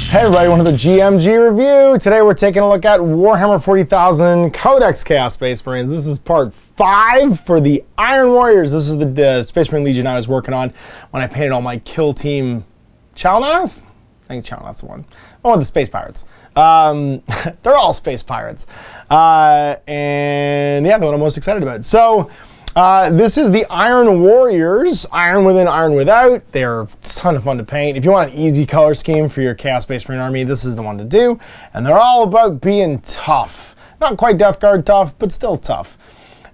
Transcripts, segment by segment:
Hey everybody, welcome to the GMG review. Today we're taking a look at Warhammer 40,000 Codex Chaos Space Marines. This is part 5 for the Iron Warriors. This is the Space Marine Legion I was working on when I painted all my kill team Chalnath? I think Chalnath's the one. Oh, the Space Pirates. They're all Space Pirates. And yeah, the one I'm most excited about. So, this is the Iron Warriors, Iron Within, Iron Without. They're a ton of fun to paint. If you want an easy color scheme for your Chaos Space Marine army, this is the one to do. And they're all about being tough. Not quite Death Guard tough, but still tough.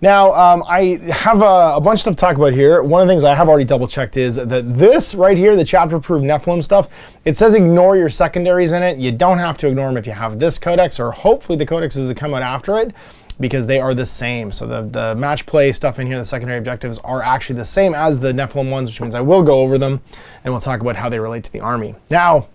Now, I have a bunch of stuff to talk about here. One of the things I have already double checked is that this right here, the chapter-approved Nephilim stuff, it says ignore your secondaries in it. You don't have to ignore them if you have this codex, or hopefully the codexes that come out after it, because they are the same. So the match play stuff in here, the secondary objectives, are actually the same as the Nephilim ones, which means I will go over them and we'll talk about how they relate to the army. Now,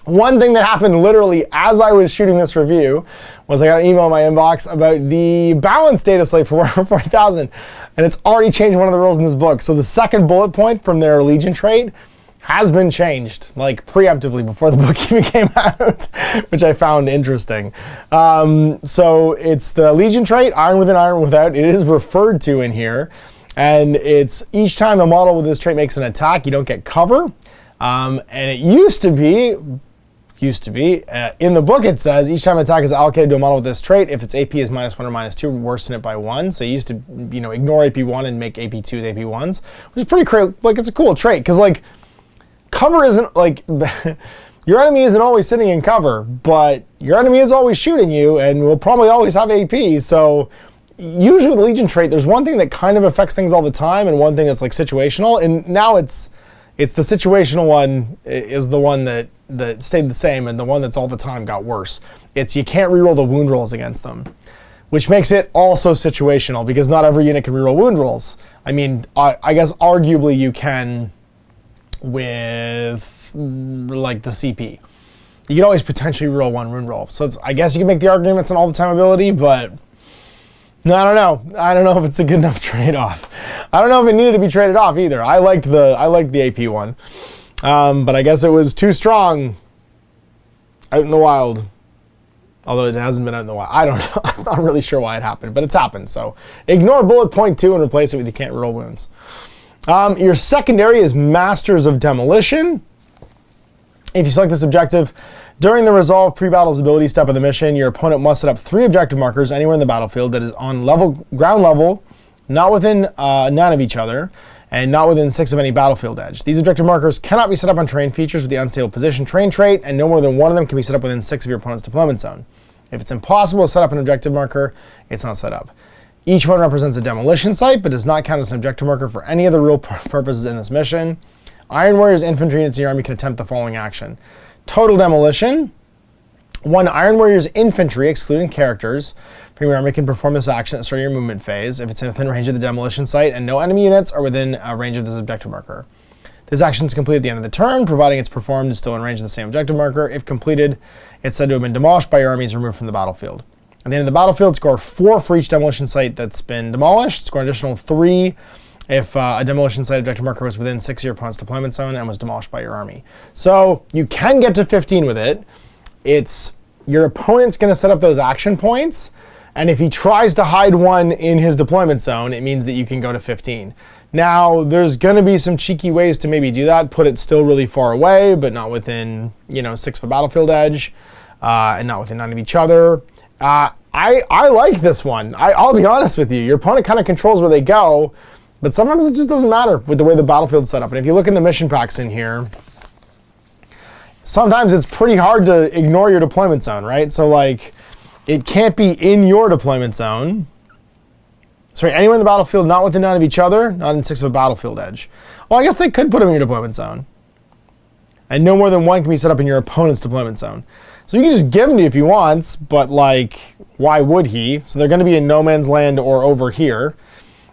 one thing that happened literally as I was shooting this review was I got an email in my inbox about the balance data slate for Warhammer 40,000, and it's already changed one of the rules in this book. So the second bullet point from their Legion trait has been changed, like preemptively before the book even came out, which I found interesting. So it's the Legion trait, Iron Within, Iron Without. It is referred to in here, and it's each time a model with this trait makes an attack, you don't get cover. And it used to be, in the book it says each time an attack is allocated to a model with this trait, if its AP is -1 or -2, worsen it by 1. So you used to, ignore AP1 and make AP2s AP1s, which is pretty cool. Like, it's a cool trait, because like, cover isn't like, your enemy isn't always sitting in cover, but your enemy is always shooting you and will probably always have AP. So usually with the Legion trait, there's one thing that kind of affects things all the time and one thing that's like situational. And now it's the situational one is the one that stayed the same, and the one that's all the time got worse. It's you can't reroll the wound rolls against them, which makes it also situational because not every unit can reroll wound rolls. I mean, I guess arguably you can with like the CP. You can always potentially reroll one wound roll. So I guess you can make the argument it's an all the time ability, but no, I don't know. I don't know if it's a good enough trade-off. I don't know if it needed to be traded off either. I liked the AP one. But I guess it was too strong out in the wild. Although it hasn't been out in the wild. I don't know. I'm not really sure why it happened, but it's happened. So ignore bullet point 2 and replace it with you can't reroll wounds. Your secondary is Masters of Demolition. If you select this objective, during the Resolve pre-battles ability step of the mission, your opponent must set up 3 objective markers anywhere in the battlefield that is on ground level, not within none of each other, and not within 6 of any battlefield edge. These objective markers cannot be set up on terrain features with the unstable position terrain trait, and no more than 1 of them can be set up within 6 of your opponent's deployment zone. If it's impossible to set up an objective marker, it's not set up. Each one represents a demolition site, but does not count as an objective marker for any of the real purposes in this mission. Iron Warriors infantry units in your army can attempt the following action. Total demolition. 1 Iron Warriors infantry, excluding characters, from your army can perform this action at the start of your movement phase if it's within range of the demolition site and no enemy units are within range of this objective marker. This action is completed at the end of the turn, providing it's performed is still in range of the same objective marker. If completed, it's said to have been demolished by your army and is removed from the battlefield. At the end of the battlefield, score 4 for each demolition site that's been demolished. Score an additional 3 if a demolition site objective marker was within 6 of your opponent's deployment zone and was demolished by your army. So you can get to 15 with it. It's your opponent's going to set up those action points, and if he tries to hide one in his deployment zone, it means that you can go to 15. Now, there's going to be some cheeky ways to maybe do that. Put it still really far away, but not within 6 of a battlefield edge, and not within none of each other. I like this one. I'll be honest with you. Your opponent kind of controls where they go, but sometimes it just doesn't matter with the way the battlefield's set up. And if you look in the mission packs in here, sometimes it's pretty hard to ignore your deployment zone, right? So like, it can't be in your deployment zone. Sorry, anywhere in the battlefield, not within none of each other, not in 6 of a battlefield edge. Well, I guess they could put them in your deployment zone. And no more than 1 can be set up in your opponent's deployment zone. So you can just give them to you if he wants, but like, why would he? So they're going to be in no man's land or over here,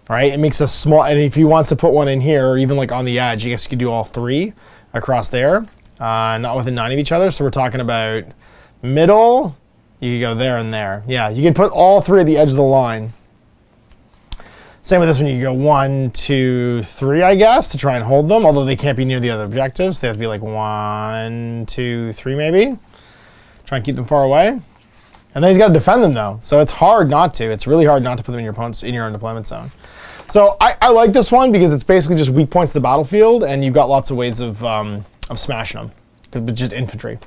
right? It makes a small, and if he wants to put one in here, or even like on the edge, I guess you could do all 3 across there, not within 9 of each other. So we're talking about middle, you could go there and there. Yeah, you could put all 3 at the edge of the line. Same with this one, you go 1, 2, 3, I guess, to try and hold them, although they can't be near the other objectives. They have to be like 1, 2, 3 maybe. Try and keep them far away. And then he's got to defend them though, so it's hard not to. It's really hard not to put them in your opponent's in your own deployment zone. So I like this one because it's basically just weak points of the battlefield, and you've got lots of ways of smashing them, with just infantry.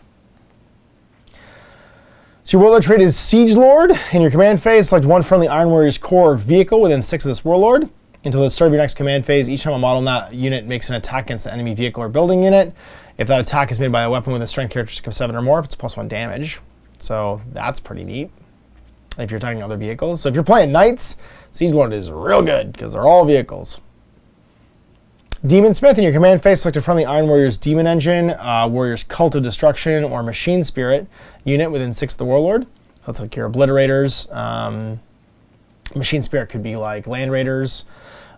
So your Warlord trait is Siege Lord. In your command phase, select one friendly Iron Warrior's core vehicle within 6 of this Warlord. Until the start of your next command phase, each time a model in that unit makes an attack against an enemy vehicle or building unit, if that attack is made by a weapon with a strength characteristic of 7 or more, it's +1 damage. So that's pretty neat if you're attacking other vehicles. So if you're playing Knights, Siege Lord is real good because they're all vehicles. Demon Smith, in your command phase, select a friendly Iron Warrior's Demon Engine, Warrior's Cult of Destruction, or Machine Spirit unit within 6 of the Warlord. That's like your Obliterators. Machine Spirit could be like Land Raiders,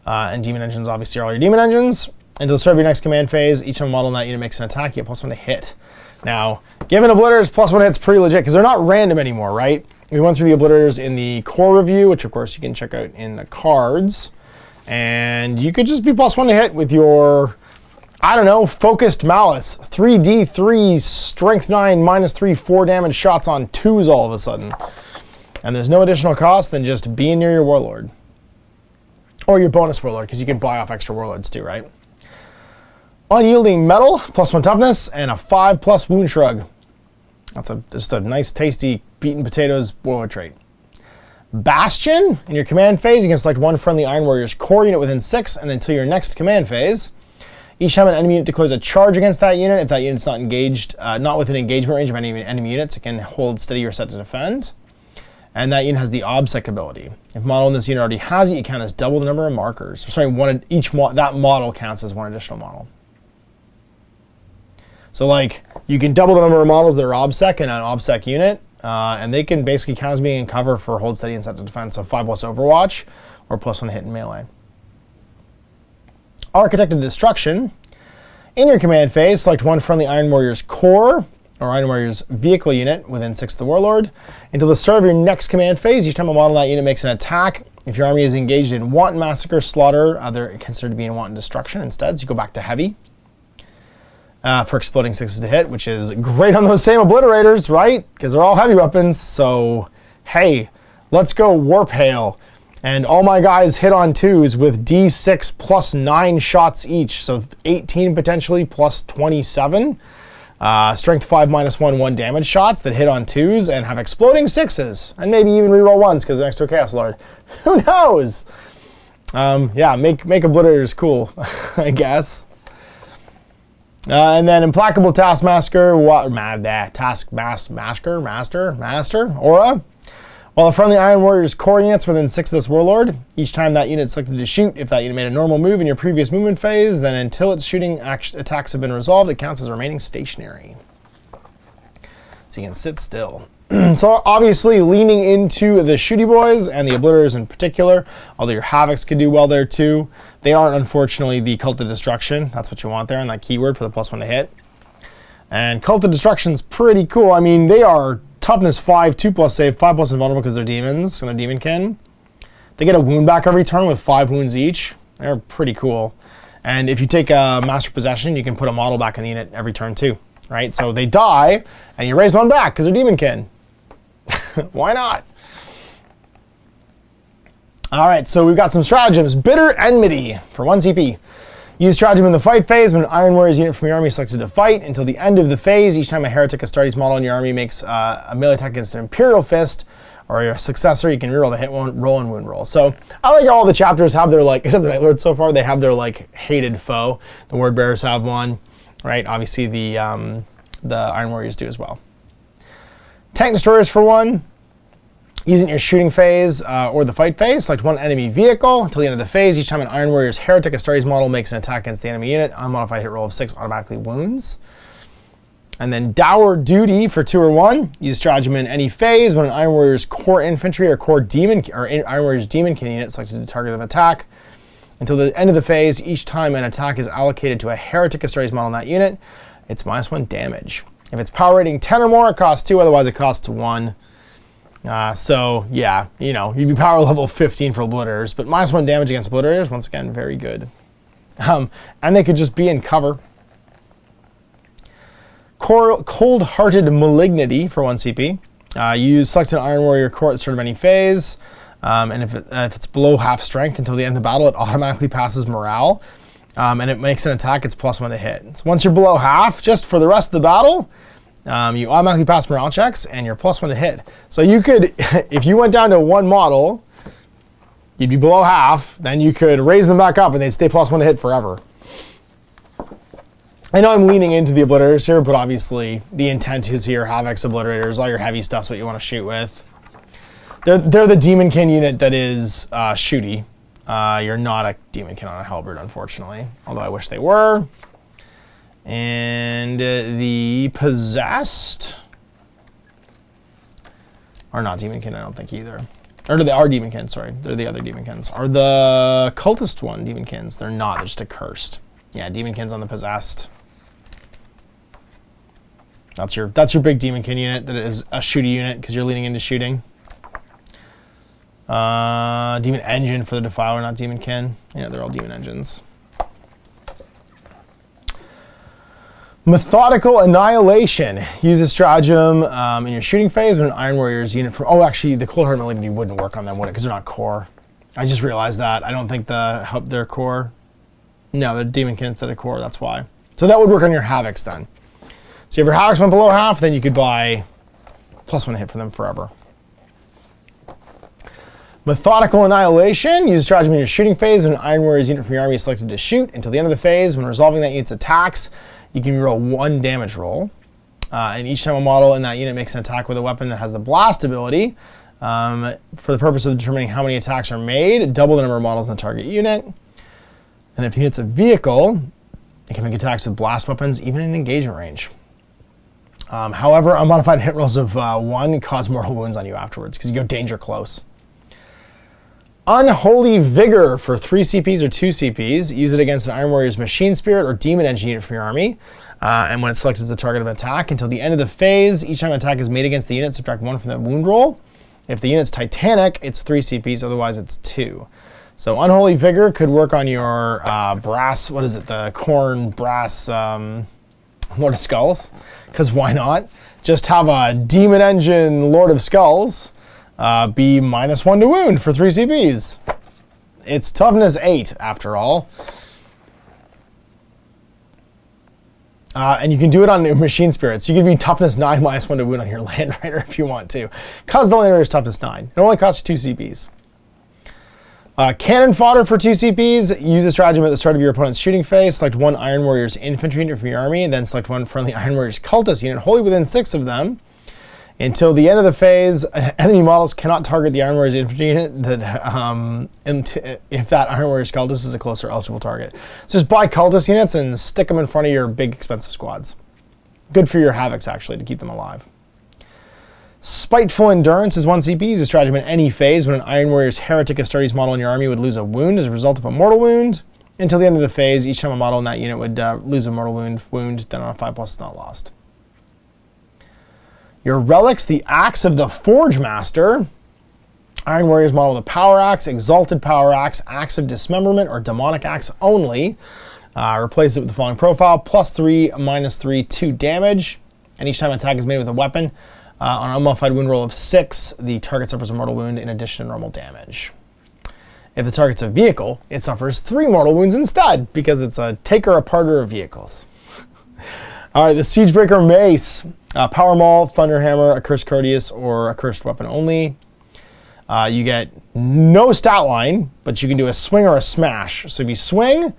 and Demon Engines obviously are all your Demon Engines. Until the start of your next command phase, each time a model in that unit makes an attack, you get +1 to hit. Now, giving Obliterators +1 hit's pretty legit because they're not random anymore, right? We went through the Obliterators in the core review, which of course you can check out in the cards. And you could just be +1 to hit with your, I don't know, Focused Malice. 3d3, Strength 9, -3, 4 damage shots on 2s all of a sudden. And there's no additional cost than just being near your Warlord. Or your bonus Warlord, because you can buy off extra Warlords too, right? Unyielding Metal, +1 toughness, and a 5+ wound shrug. That's just a nice, tasty, beaten potatoes Warlord trait. Bastion, in your command phase, you can select one friendly Iron Warrior's core unit within 6, and until your next command phase. Each time an enemy unit declares a charge against that unit, if that unit's not engaged, not within engagement range of any enemy units, it can hold steady or set to defend. And that unit has the Obsec ability. If a model in this unit already has it, you count as double the number of markers. Sorry, that model counts as one additional model. So like, you can double the number of models that are OBSEC in an OBSEC unit, and they can basically count as being in cover for hold steady and set to defense, so 5+ Overwatch, or +1 hit in melee. Architect of Destruction. In your command phase, select one friendly Iron Warrior's core, or Iron Warrior's vehicle unit within 6 of the Warlord. Until the start of your next command phase, each time a model in that unit makes an attack, if your army is engaged in Wanton Massacre, Slaughter, they're considered to be in Wanton Destruction instead, so you go back to Heavy. For exploding 6s to hit, which is great on those same Obliterators, right? Because they're all heavy weapons, so hey, let's go Warp Hail. And all my guys hit on 2s with D6 +9 shots each, so 18 potentially +27. Strength 5 -1, 1 damage shots that hit on 2s and have exploding 6s, and maybe even reroll 1s because they're next to a Chaos Lord. Who knows? Yeah, make Obliterators cool, I guess. And then Implacable Taskmaster, Master, Aura. While a friendly Iron Warrior's core units within 6 of this Warlord, each time that unit is selected to shoot, if that unit made a normal move in your previous movement phase, then until its shooting attacks have been resolved, it counts as remaining stationary. So you can sit still. So obviously leaning into the Shooty Boys and the Obliterators in particular, although your Havocs could do well there too. They aren't unfortunately the Cult of Destruction. That's what you want there in that keyword for the +1 to hit. And Cult of Destruction's pretty cool. I mean, they are toughness 5, 2+ save, 5+ invulnerable because they're demons and they're demonkin. They get a wound back every turn with 5 wounds each. They're pretty cool. And if you take a Master Possession, you can put a model back in the unit every turn too, right? So they die and you raise one back because they're demonkin. Why not? All right, so we've got some stratagems. Bitter Enmity for 1 CP. Use stratagem in the fight phase when an Iron Warrior's unit from your army is selected to fight. Until the end of the phase, each time a Heretic Astartes model in your army makes a melee attack against an Imperial Fist or your successor, you can reroll the hit roll and wound roll. So I like all the chapters have their, like, except the Night Lord so far, they have their like hated foe. The Word Bearers have one, right? Obviously the Iron Warriors do as well. Tank Destroyers for 1. Using your shooting phase or the fight phase, select one enemy vehicle until the end of the phase. Each time an Iron Warrior's Heretic Astartes model makes an attack against the enemy unit, unmodified hit roll of 6 automatically wounds. And then Dour Duty for 2 or 1. Use stratagem in any phase when an Iron Warrior's core infantry or core demon or Iron Warrior's demonkin unit selected the target of attack. Until the end of the phase, each time an attack is allocated to a Heretic Astartes model in that unit, it's -1 damage. If it's power rating 10 or more, it costs 2, otherwise it costs 1. So yeah, you know, you'd be power level 15 for obliterators, but -1 damage against obliterators, once again, very good. And they could just be in cover. Cold-Hearted Malignity for 1 CP. You select an Iron Warrior core at the start of any phase, and if it's below half strength until the end of the battle, it automatically passes morale, and it makes an attack, it's +1 to hit. So once you're below half, just for the rest of the battle, you automatically pass morale checks, and you're +1 to hit. So you could, if you went down to 1 model, you'd be below half, then you could raise them back up, and they'd stay +1 to hit forever. I know I'm leaning into the obliterators here, but obviously the intent is here, Havoc's obliterators, all your heavy stuff's what you want to shoot with. They're the Demonkin unit that is shooty. You're not a Demonkin on a halberd, unfortunately, although I wish they were. And the Possessed are not Demonkin, I don't think, either. Or they are Demonkins, sorry. They're the other Demonkins. Are the Cultist one Demonkins? They're not, they're just accursed. Yeah, Demonkins on the Possessed. That's your big Demonkin unit that is a shooty unit because you're leaning into shooting. Demon Engine for the Defiler, not Demonkin. Yeah, they're all Demon Engines. Methodical Annihilation. Use a stratagem in your shooting phase when an Iron Warrior's unit from... Oh, actually, the Cold-Hearted Malignity wouldn't work on them, would it? Because they're not core. I just realized that. I don't think they're core. No, they're Demonkin instead of core, that's why. So that would work on your Havocs then. So if your Havocs went below half, then you could buy +1 hit for them forever. Methodical Annihilation. Use a stratagem in your shooting phase when an Iron Warrior's unit from your army is selected to shoot. Until the end of the phase, when resolving that unit's attacks, you can roll 1 damage roll. And each time a model in that unit makes an attack with a weapon that has the blast ability, for the purpose of determining how many attacks are made, double the number of models in the target unit. And if the unit's a vehicle, it can make attacks with blast weapons, even in engagement range. However, unmodified hit rolls of 1 cause mortal wounds on you afterwards, because you go danger close. Unholy Vigor for 3 CPs or 2 CPs. Use it against an Iron Warrior's Machine Spirit or Demon Engine unit from your army. And when it's selected as the target of an attack, until the end of the phase, each time an attack is made against the unit, subtract 1 from the wound roll. If the unit's Titanic, it's 3 CPs, otherwise it's 2. So Unholy Vigor could work on your brass, what is it, the corn brass Lord of Skulls, because why not? Just have a Demon Engine Lord of Skulls be -1 to wound for 3 CPs. It's toughness 8, after all. And you can do it on Machine Spirits. You can be toughness 9 -1 to wound on your Land Rider if you want to, because the Land Rider is toughness 9. It only costs you 2 CPs. Cannon Fodder for 2 CPs. Use a stratagem at the start of your opponent's shooting phase. Select 1 Iron Warrior's infantry unit from your army, and then select 1 friendly Iron Warrior's cultist unit, wholly within 6 of them. Until the end of the phase, enemy models cannot target the Iron Warrior's infantry unit if that Iron Warrior's cultist is a closer eligible target. So just buy cultist units and stick them in front of your big expensive squads. Good for your Havocs, actually, to keep them alive. Spiteful Endurance is 1 CP. Use a stratagem in any phase when an Iron Warrior's Heretic Astartes model in your army would lose a wound as a result of a mortal wound. Until the end of the phase, each time a model in that unit would lose a mortal wound, then on a 5+ it's not lost. Your Relics, the Axe of the Forge Master. Iron Warrior's model with a Power Axe, Exalted Power Axe, Axe of Dismemberment, or Demonic Axe only. Replace it with the following profile: +3, -3, 2 damage. And each time an attack is made with a weapon, on an unmodified wound roll of 6, the target suffers a mortal wound in addition to normal damage. If the target's a vehicle, it suffers 3 mortal wounds instead, because it's a taker-aparter of vehicles. All right, the Siegebreaker Mace. Power Maul, Thunderhammer, Accursed Courteous, or Accursed Weapon only. You get no stat line, but you can do a swing or a smash. So if you swing,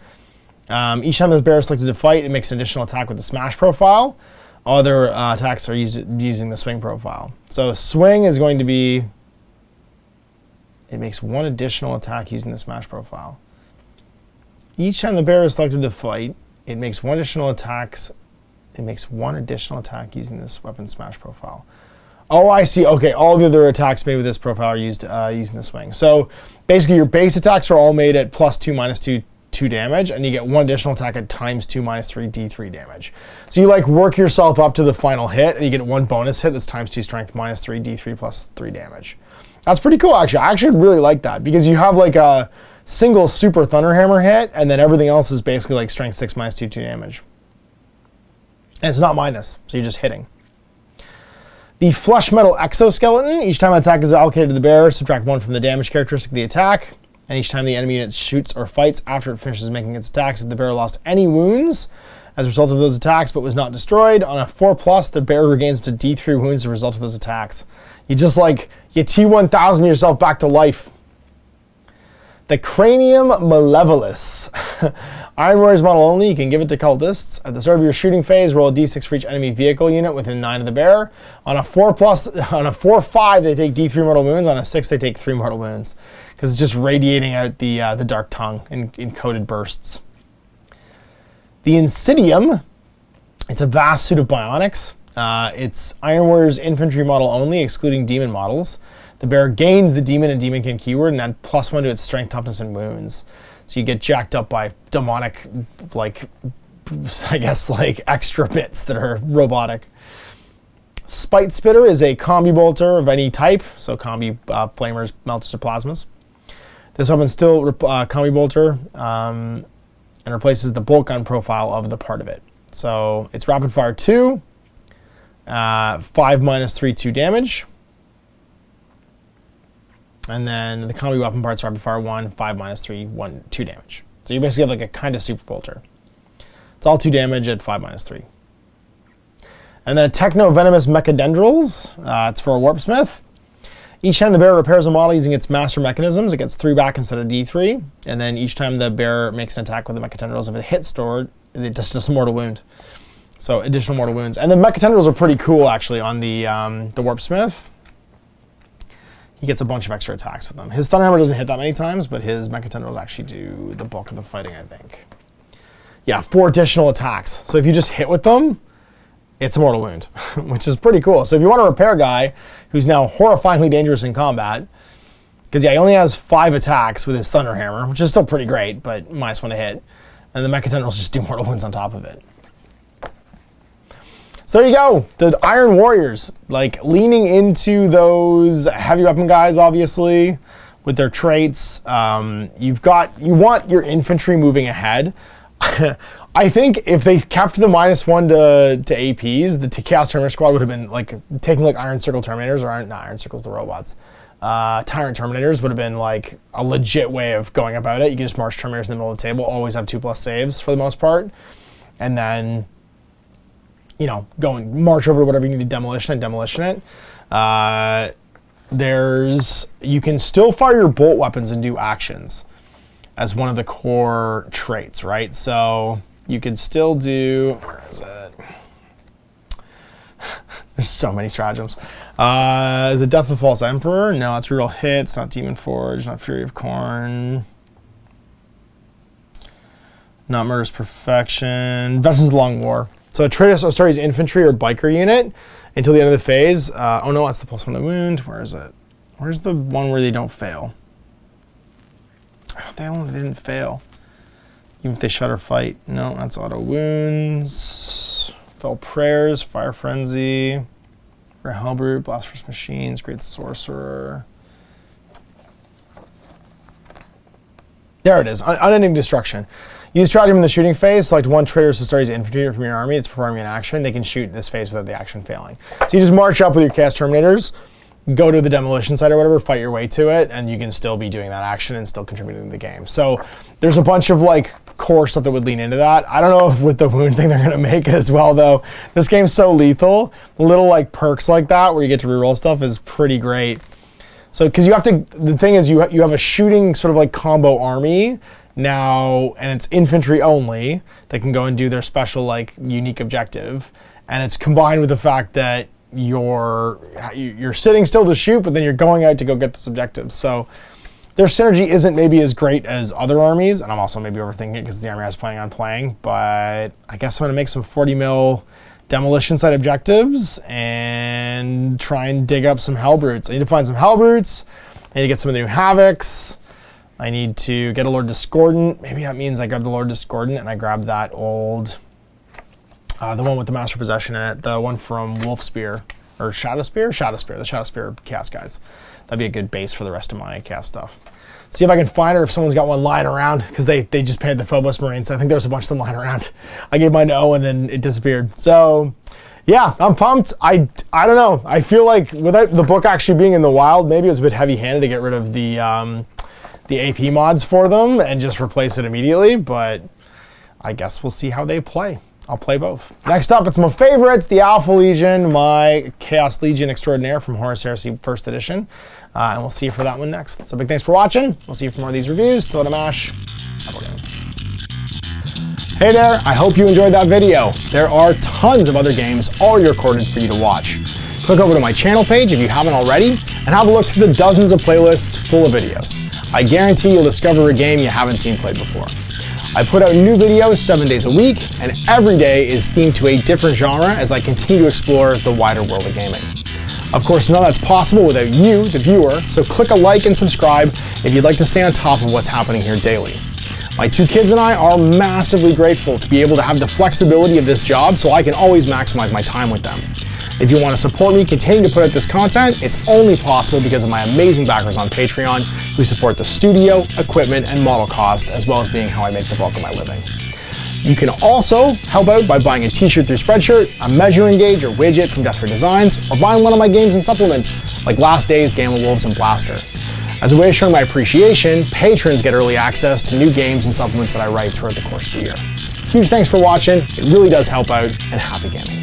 each time the bear is selected to fight, it makes an additional attack with the smash profile. Other attacks are using the swing profile. So swing is going to be, it makes 1 additional attack using the smash profile. Each time the bear is selected to fight, it makes 1 additional attacks. It makes 1 additional attack using this weapon smash profile. Oh, I see. Okay, all the other attacks made with this profile are used using the swing. So basically your base attacks are all made at +2, -2, 2 damage, and you get 1 additional attack at ×2 -3 D3 damage. So you like work yourself up to the final hit, and you get 1 bonus hit that's ×2 strength -3 D3 plus 3 damage. That's pretty cool, actually. I actually really like that, because you have like a single super Thunderhammer hit, and then everything else is basically like strength 6 -2 damage. And it's not minus, so you're just hitting. The Flesh Metal Exoskeleton. Each time an attack is allocated to the bearer, subtract 1 from the damage characteristic of the attack. And each time the enemy unit shoots or fights after it finishes making its attacks, if the bearer lost any wounds as a result of those attacks but was not destroyed, on a 4+, the bearer regains up to D3 wounds as a result of those attacks. You just like, you T1000 yourself back to life. The Cranium Malevolus. Iron Warriors model only, you can give it to cultists. At the start of your shooting phase, roll a d6 for each enemy vehicle unit within 9 of the bearer. On a 4/5, they take D3 mortal wounds. On a 6, they take 3 mortal wounds. Because it's just radiating out the Dark Tongue in coded bursts. The Insidium, it's a vast suit of bionics. It's Iron Warriors infantry model only, excluding demon models. The bearer gains the demon and demonkin keyword and add +1 to its strength, toughness, and wounds. So you get jacked up by demonic, like, I guess, like extra bits that are robotic. Spite Spitter is a combi bolter of any type, so combi flamers, melters, or plasmas. This weapon still combi bolter and replaces the bolt gun profile of the part of it. So it's rapid fire 2, 5 -3 2 damage. And then the combi weapon parts rapid fire 1, 5 -3 1 2 damage. So you basically have like a kind of super bolter. It's all 2 damage at 5 -3. And then a Techno Venomous Mechadendrils. It's for a Warpsmith. Each time the bearer repairs a model using its master mechanisms, it gets 3 back instead of D3. And then each time the bearer makes an attack with the Mechadendrils, if it hits stored, it just does a mortal wound. So additional mortal wounds. And the Mechadendrils are pretty cool, actually, on the Warpsmith. He gets a bunch of extra attacks with them. His Thunderhammer doesn't hit that many times, but his Mechadendrils actually do the bulk of the fighting, I think. Yeah, 4 additional attacks. So if you just hit with them, it's a mortal wound, which is pretty cool. So if you want a repair guy who's now horrifyingly dangerous in combat, because yeah, he only has 5 attacks with his Thunderhammer, which is still pretty great, but -1 to hit. And the Mechadendrils just do mortal wounds on top of it. So there you go, the Iron Warriors, like leaning into those heavy weapon guys, obviously, with their traits. You want your infantry moving ahead. I think if they kept the -1 to APs, the Chaos Terminator squad would have been like taking like Iron Circle Terminators, or not Iron Circles, the robots. Tyrant Terminators would have been like a legit way of going about it. You can just march Terminators in the middle of the table, always have 2+ saves for the most part, and then, you know, go and march over to whatever you need to demolition and demolition it. You can still fire your bolt weapons and do actions as one of the core traits, right? So you could still do, where is it? There's so many stratagems. Is it Death of the False Emperor? No, it's reroll hits, not Demon Forge, not Fury of Corn, not Murderous Perfection, Veterans of the Long War. So a trait starts infantry or biker unit until the end of the phase. Oh no, that's the +1 to wound. Where is it? Where's the one where they don't fail? They didn't fail. Even if they shut or fight. No, that's auto wounds. Fell Prayers, Fire Frenzy, Rare Hellbrute, Blasphemous Machines, Great Sorcerer. There it is, Unending Destruction. Use Stratagem in the shooting phase. Select 1 traitor to start as infantry from your army. It's performing an action. They can shoot this phase without the action failing. So you just march up with your Chaos Terminators, go to the demolition site or whatever, fight your way to it, and you can still be doing that action and still contributing to the game. So there's a bunch of like core stuff that would lean into that. I don't know if with the wound thing they're gonna make it as well though. This game's so lethal. Little like perks like that where you get to reroll stuff is pretty great. So because you have to, the thing is you have a shooting sort of like combo army now, and it's infantry only. They can go and do their special like unique objective, and it's combined with the fact that you're sitting still to shoot, but then you're going out to go get this objective. So their synergy isn't maybe as great as other armies, and I'm also maybe overthinking it because the army I was planning on playing, but I guess I'm gonna make some 40 mil demolition site objectives and try and dig up some Hellbrutes. I need to find some Hellbrutes, I need to get some of the new Havocs. I need to get a Lord Discordant. Maybe that means I grab the Lord Discordant and I grab that old, the one with the Master Possession in it, the one from Wolfspear, or Shadowspear? Shadowspear, the Shadowspear Chaos guys. That'd be a good base for the rest of my Chaos stuff. See if I can find her if someone's got one lying around, because they just painted the Phobos Marines. I think there's a bunch of them lying around. I gave mine to Owen and it disappeared. So yeah, I'm pumped. I don't know. I feel like without the book actually being in the wild, maybe it was a bit heavy-handed to get rid of the AP mods for them and just replace it immediately, but I guess we'll see how they play. I'll play both. Next up, it's my favorites, the Alpha Legion, my Chaos Legion Extraordinaire from Horus Heresy 1st Edition. And we'll see you for that one next. So big thanks for watching. We'll see you for more of these reviews. Till then, Ash. Have a good one. Hey there, I hope you enjoyed that video. There are tons of other games already recorded for you to watch. Click over to my channel page if you haven't already, and have a look through the dozens of playlists full of videos. I guarantee you'll discover a game you haven't seen played before. I put out new videos 7 days a week, and every day is themed to a different genre as I continue to explore the wider world of gaming. Of course, none of that's possible without you, the viewer, so click a like and subscribe if you'd like to stay on top of what's happening here daily. My 2 kids and I are massively grateful to be able to have the flexibility of this job so I can always maximize my time with them. If you want to support me continuing to put out this content, it's only possible because of my amazing backers on Patreon who support the studio, equipment, and model cost, as well as being how I make the bulk of my living. You can also help out by buying a t-shirt through Spreadshirt, a measuring gauge or widget from Death Ray Designs, or buying one of my games and supplements, like Last Days, Gamma Wolves, and Blaster. As a way of showing my appreciation, patrons get early access to new games and supplements that I write throughout the course of the year. Huge thanks for watching, it really does help out, and happy gaming.